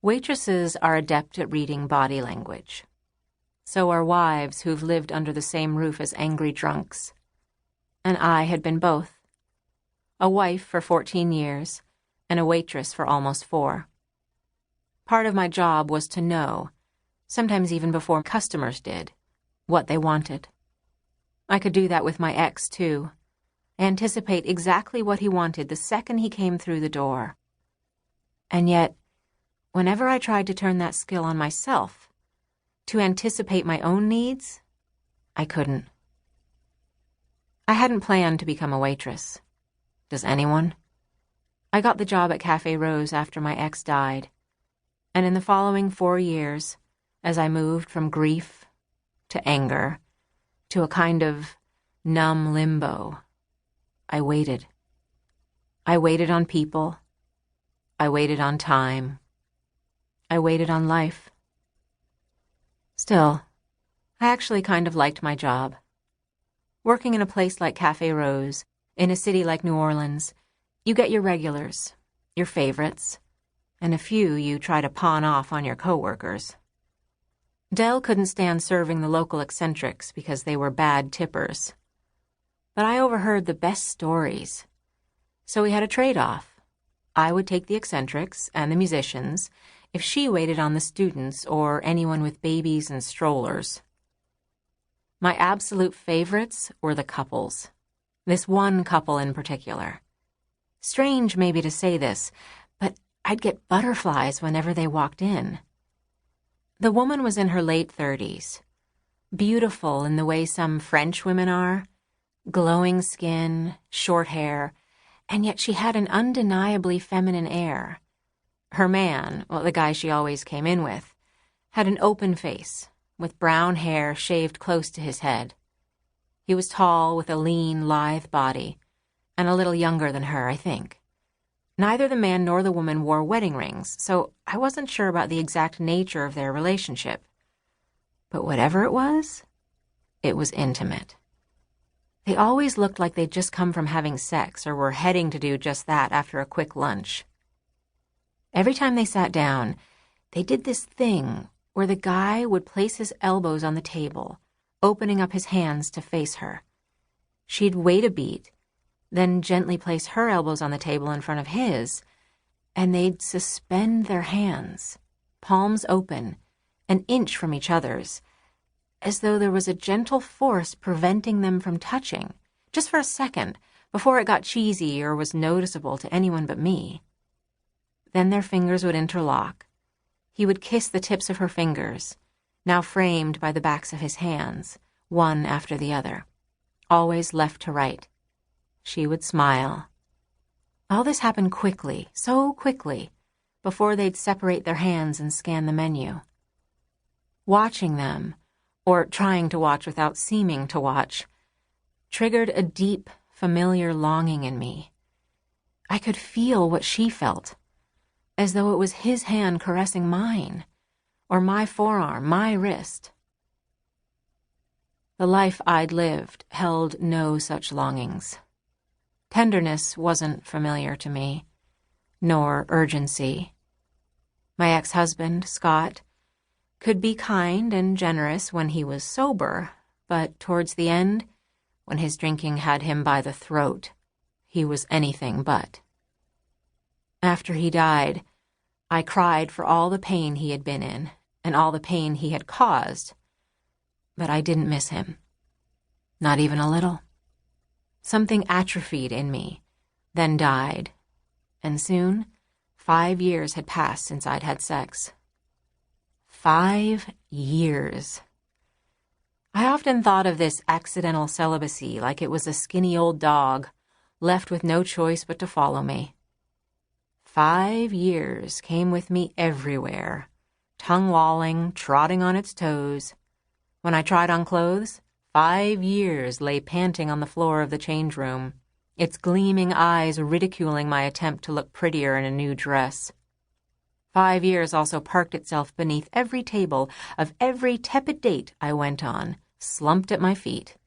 Waitresses are adept at reading body language. So are wives who've lived under the same roof as angry drunks. And I had been both. A wife for 14 years, and a waitress for almost 4. Part of my job was to know, sometimes even before customers did, what they wanted. I could do that with my ex, too. Anticipate exactly what he wanted the second he came through the door. And yet, whenever I tried to turn that skill on myself, to anticipate my own needs, I couldn't. I hadn't planned to become a waitress. Does anyone? I got the job at Café Rose after my ex died, and in the following 4 years, as I moved from grief to anger to a kind of numb limbo, I waited. I waited on people. I waited on time. I waited on life. Still, I actually kind of liked my job. Working in a place like Café Rose, in a city like New Orleans, you get your regulars, your favorites, and a few you try to pawn off on your coworkers. Del couldn't stand serving the local eccentrics because they were bad tippers. But I overheard the best stories. So we had a trade-off. I would take the eccentrics and the musicians if she waited on the students or anyone with babies and strollers. My absolute favorites were the couples. This one couple in particular. Strange maybe to say this, but I'd get butterflies whenever they walked in. The woman was in her late 30s, beautiful in the way some French women are, glowing skin, short hair, and yet she had an undeniably feminine air. Her man, well, the guy she always came in with, had an open face, with brown hair shaved close to his head. He was tall, with a lean, lithe body, and a little younger than her, I think. Neither the man nor the woman wore wedding rings, so I wasn't sure about the exact nature of their relationship. But whatever it was intimate. They always looked like they'd just come from having sex or were heading to do just that after a quick lunch. Every time they sat down, they did this thing where the guy would place his elbows on the table, opening up his hands to face her. She'd wait a beat, then gently place her elbows on the table in front of his, and they'd suspend their hands, palms open, an inch from each other's, as though there was a gentle force preventing them from touching, just for a second, before it got cheesy or was noticeable to anyone but me. Then their fingers would interlock. He would kiss the tips of her fingers, now framed by the backs of his hands, one after the other, always left to right. She would smile. All this happened quickly, so quickly, before they'd separate their hands and scan the menu. Watching them, or trying to watch without seeming to watch, triggered a deep, familiar longing in me. I could feel what she felt, as though it was his hand caressing mine, or my forearm, my wrist. The life I'd lived held no such longings. Tenderness wasn't familiar to me, nor urgency. My ex-husband, Scott, could be kind and generous when he was sober, but towards the end, when his drinking had him by the throat, he was anything but. After he died, I cried for all the pain he had been in and all the pain he had caused, but I didn't miss him. Not even a little. Something atrophied in me, then died, and soon 5 years had passed since I'd had sex. 5 years. I often thought of this accidental celibacy like it was a skinny old dog, left with no choice but to follow me. 5 years came with me everywhere, tongue-lolling, trotting on its toes. When I tried on clothes, 5 years lay panting on the floor of the change room, its gleaming eyes ridiculing my attempt to look prettier in a new dress. 5 years also parked itself beneath every table of every tepid date I went on, slumped at my feet.